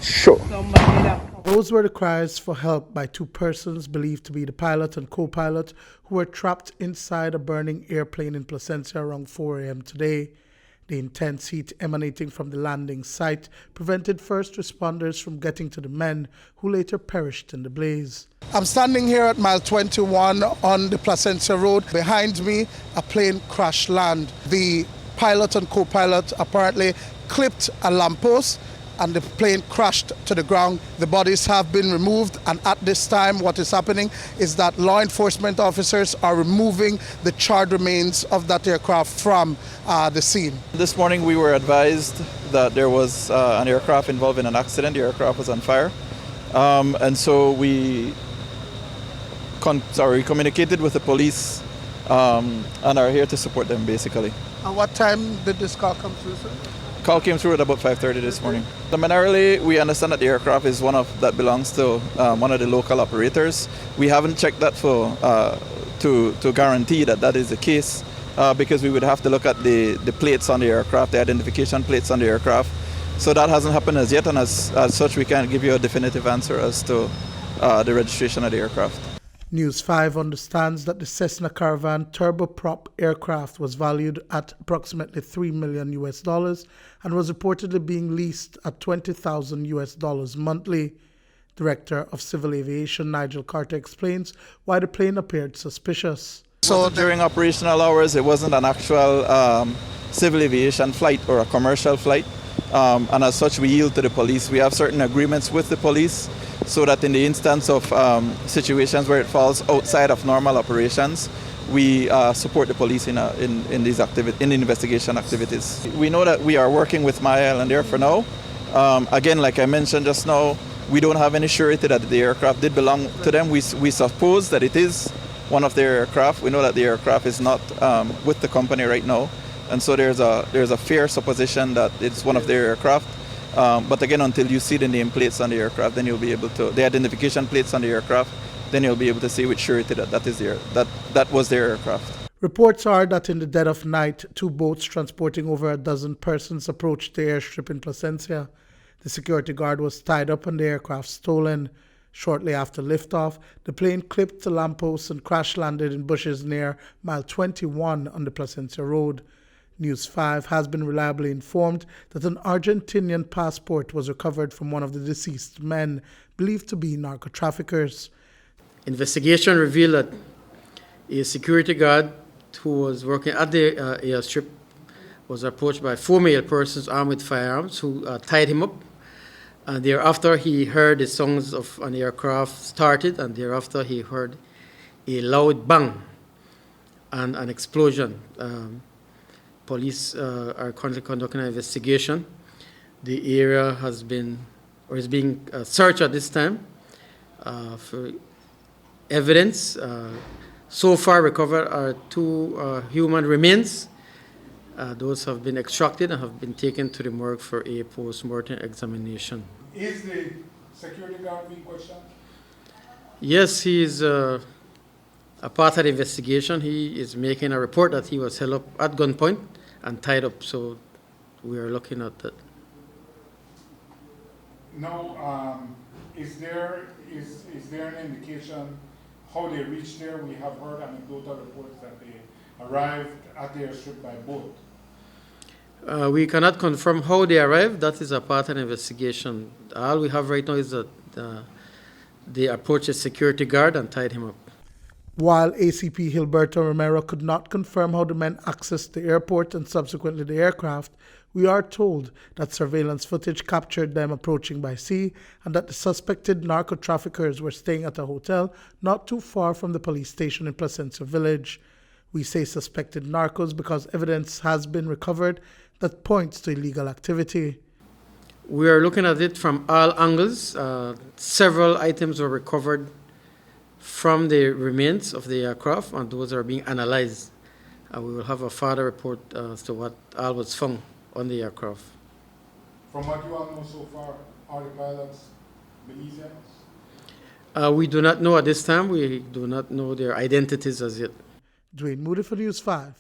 Sure. Those were the cries for help by two persons believed to be the pilot and co-pilot who were trapped inside a burning airplane in Placencia around 4 a.m. today. The intense heat emanating from the landing site prevented first responders from getting to the men who later perished in the blaze. I'm standing here at mile 21 on the Placencia Road. Behind me, a plane crash land. The pilot and co-pilot apparently clipped a lamppost and the plane crashed to the ground. The bodies have been removed, and at this time what is happening is that law enforcement officers are removing the charred remains of that aircraft from the scene. This morning we were advised that there was an aircraft involved in an accident. The aircraft was on fire, and so we communicated with the police and are here to support them basically. At what time did this call come through, sir? Call came through at about 5:30 this morning. Primarily, we understand that the aircraft is that belongs to one of the local operators. We haven't checked that to guarantee that is the case, because we would have to look at the plates on the aircraft, the identification plates on the aircraft. So that hasn't happened as yet, and as such, we can't give you a definitive answer as to the registration of the aircraft. News 5 understands that the Cessna Caravan turboprop aircraft was valued at approximately $3 million and was reportedly being leased at $20,000 monthly. Director of Civil Aviation Nigel Carter explains why the plane appeared suspicious. So during operational hours, it wasn't an actual civil aviation flight or a commercial flight, and as such, we yield to the police. We have certain agreements with the police, so that in the instance of situations where it falls outside of normal operations, we support the police in the investigation activities. We know that we are working with My Island Air for now. Again, like I mentioned just now, we don't have any surety that the aircraft did belong to them. We suppose that it is one of their aircraft. We know that the aircraft is not with the company right now, and so there's a fair supposition that it's one of their aircraft. But again, until you see the nameplates on the aircraft, then you'll be able to, the identification plates on the aircraft, then you'll be able to see with surety that was their aircraft. Reports are that in the dead of night, two boats transporting over a dozen persons approached the airstrip in Placencia. The security guard was tied up and the aircraft stolen. Shortly after liftoff, the plane clipped the lamppost and crash landed in bushes near mile 21 on the Placencia Road. News 5 has been reliably informed that an Argentinian passport was recovered from one of the deceased men, believed to be narco-traffickers. Investigation revealed that a security guard who was working at the airstrip was approached by 4 male persons armed with firearms who tied him up. And thereafter, he heard the sounds of an aircraft started, and thereafter he heard a loud bang and an explosion. Police are currently conducting an investigation. The area has been, or is being searched at this time for evidence. So far recovered are 2 human remains. Those have been extracted and have been taken to the morgue for a post-mortem examination. Is the security guard being questioned? Yes, he is a part of the investigation. He is making a report that he was held up at gunpoint and tied up, so we are looking at that. No, is there an indication how they reached there? We have heard anecdotal reports that they arrived at the airstrip by boat. We cannot confirm how they arrived. That is a part of the investigation. All we have right now is that they approached a security guard and tied him up. While ACP Gilberto Romero could not confirm how the men accessed the airport and subsequently the aircraft, we are told that surveillance footage captured them approaching by sea and that the suspected narco-traffickers were staying at a hotel not too far from the police station in Placencia village. We say suspected narcos because evidence has been recovered that points to illegal activity. We are looking at it from all angles. Several items were recovered from the remains of the aircraft, and those are being analyzed. We will have a further report as to what all was found on the aircraft. From what you all know so far, are the pilots Belizeans? We do not know at this time. We do not know their identities as yet. Duane, Moody for News 5.